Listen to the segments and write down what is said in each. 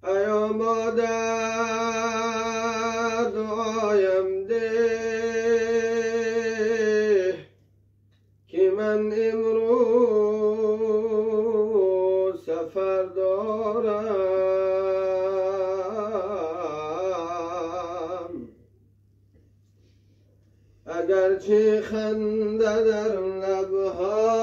ایا مادر دعایم ده که من امروز سفر دارم، اگرچه خنده در لبهاست،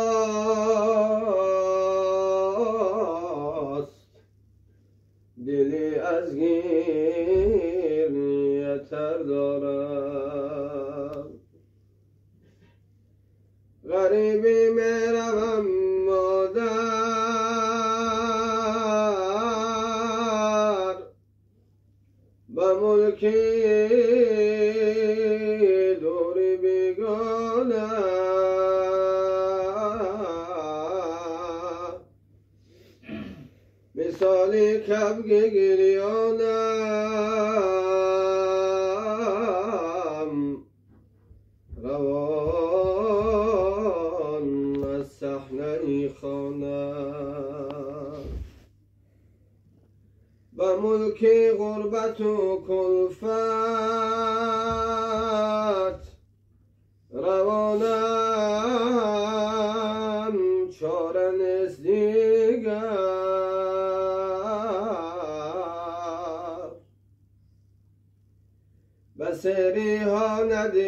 دلی از گریه تر دارم. غریبی میروم مادر، به ملکی دوری بیگانه، مثالی کبک گریانم، روان از صحنه خانه. به ملک غربت و کلفت روانم، چاره نیست دیگر. بصیری ها ندیدیم،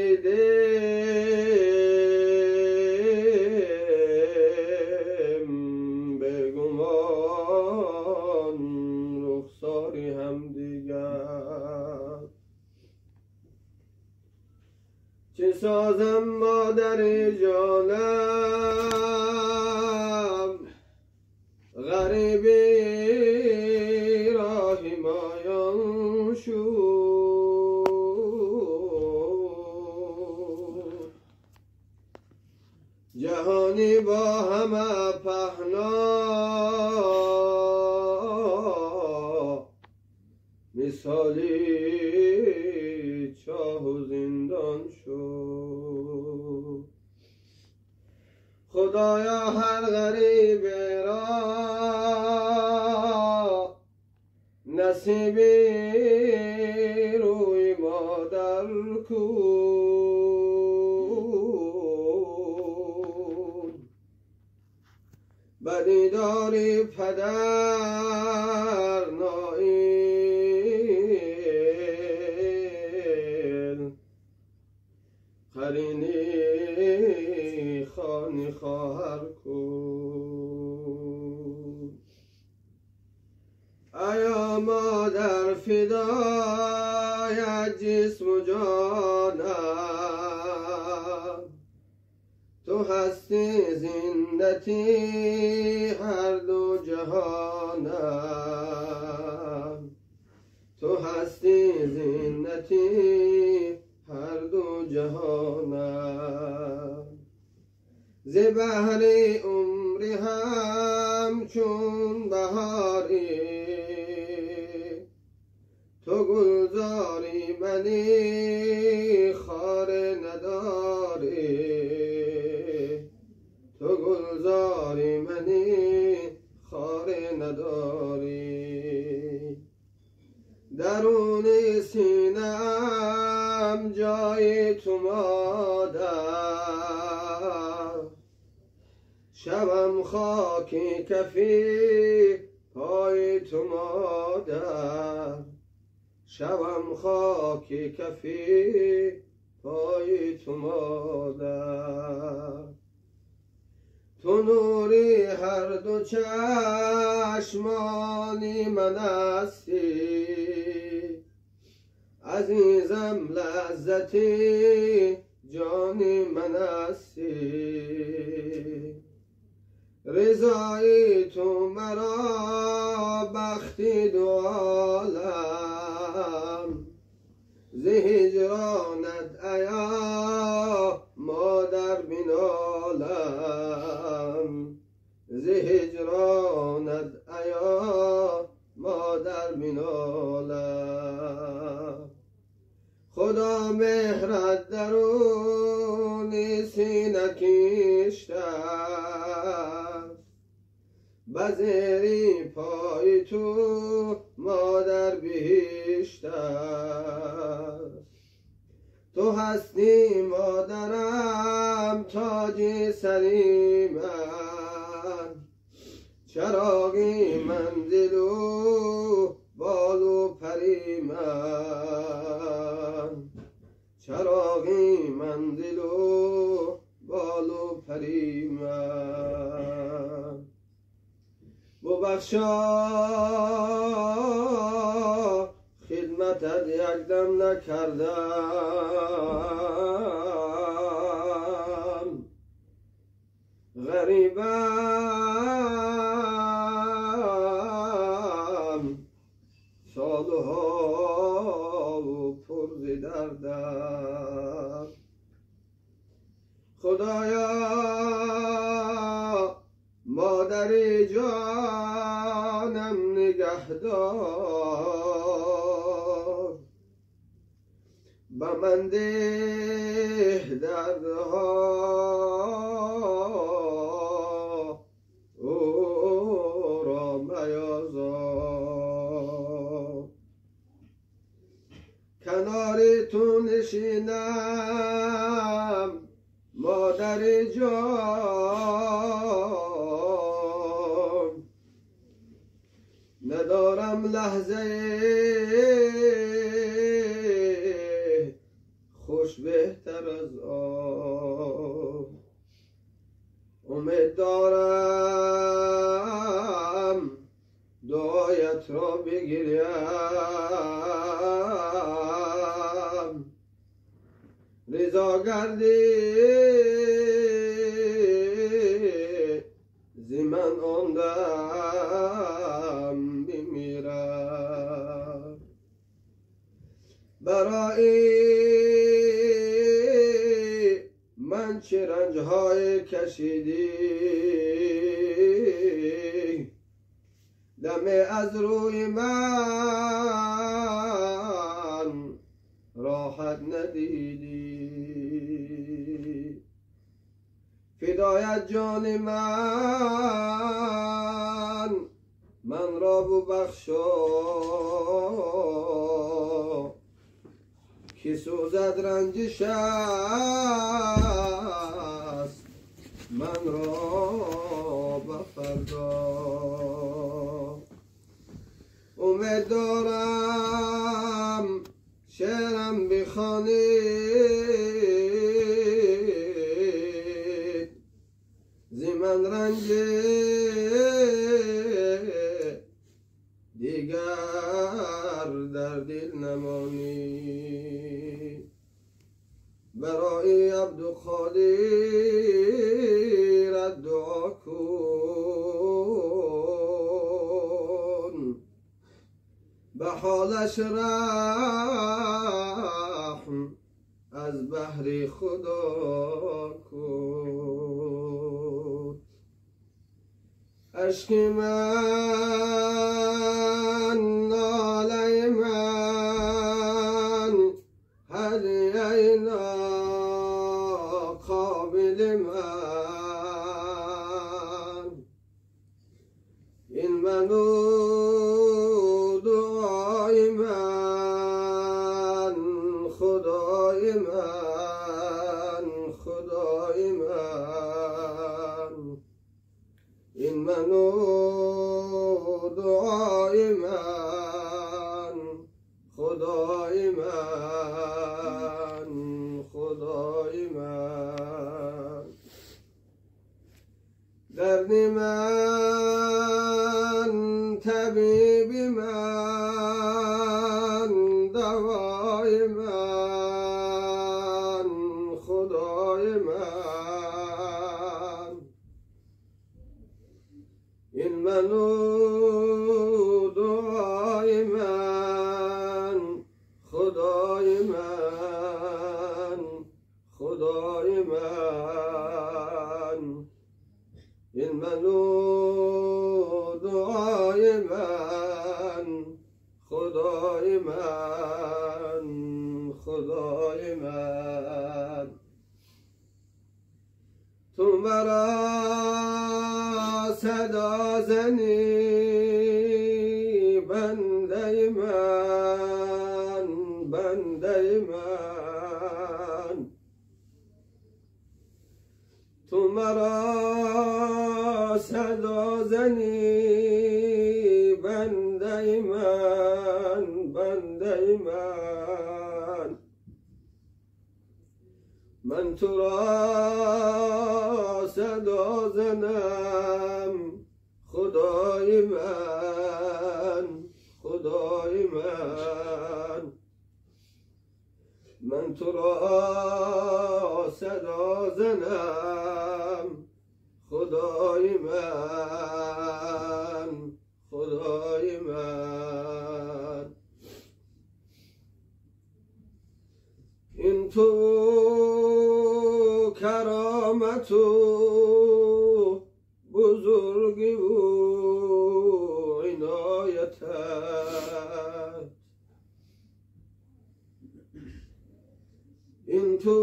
بگمان رخساری هم دیگر. چه سازم مادر جانم، غریبی را حمایان شد. جهانی با همه پهنا، مثالی چاه و زندان شد. خدایا هر غریب را نصیبی روی مادر کن، به دیدار پدر نائل، قرینی خانه خواهر کن. ایا مادر فدای جسم و جانم، تو هستی زینتی هر دو جهانم، تو هستی زینتی هر دو جهانم. ز بحر عمر همچون بهاری، تو گلزاری منی خار نداری، تو گلزاری منی خار نداری. درون سینه‌ام جای تو مادر، شبم خاکی کفی پای تو مادر، شبم خاکی کفی پای تو مادر. تو نوری هر دو چشمانی من هستی، عزیزم لذتی جانی من هستی. رضای تو مرا بختی دو عالم، ز هجرانت ایا مادر بنالم، ز هجرانت ایا مادر بنالم. خدا مهرت درون سینه کشته است، به پذیری پای تو مادر بهشتر. تو هستی مادرم تاج سری من، چراغی منزل و بال و پری من، چراغی منزل و بال و پری من. ببخشا خدمتت یک دم نکردم، غریبم سالها و پر ز دردم. خدایا مادر جانم نگهدار، به من ده دردها او را میازار. کنار تو نشینم مادر جان، ندارم لحظه خوش بهتر از آن. امید دارم دعایت را بگیریم، رضا گردی زی من آن دم بمیرم. برای من چه رنجهای کشیدی، دم از روی من راحت ندیدی. فدایت جان من را ببخشا، که سوزد رنجش است من را به فردا. امید دارم شعرم بخوانید، زی من رنج دیگر در دل نمانی. برای عبدالقادر دعا کن، به حالش رحم از بحر خدا کن. اشک من ناله من هدیه ناقابل من، این منو دعای من خدای من، خدای من، این منو دعای من خدای من، خدای من. درد من طبیب من، دوای من خدای من، این منو دعای من خدای من، خدای من، این منو دعای من خدای من، خدای من. تو مرا صدا زنی بنده من تو مرا صدا زنی بنده من من تو را صدا زنم خدای من من تو را صدا زنم خدای من این تو کرامت و بزرگی و عنایتت این تو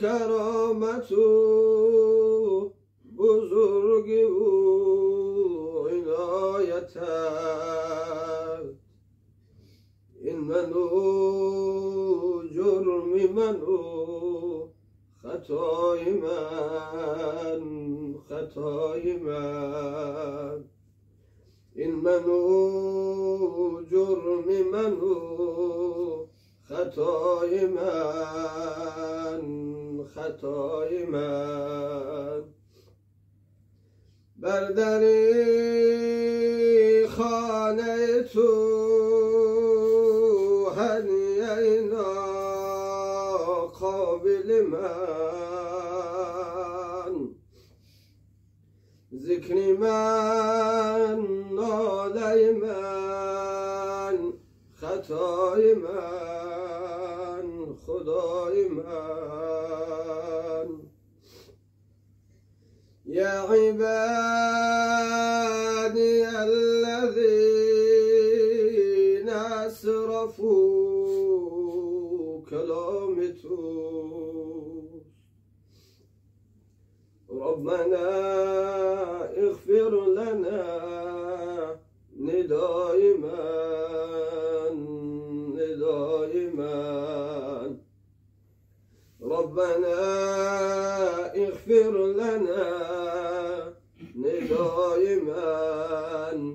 کرامت و بزرگی و عنایتت این منو جرمی منو خطای من این منو جرمی منو خطای من بر در خانه تو هنیه ناقابل من ذکری من ناله من خطای من خدای من یا عبادی الذین اسرفوا کلام تو ربنا اغفر لنا ندای من ربنا اغفر لنا ندای من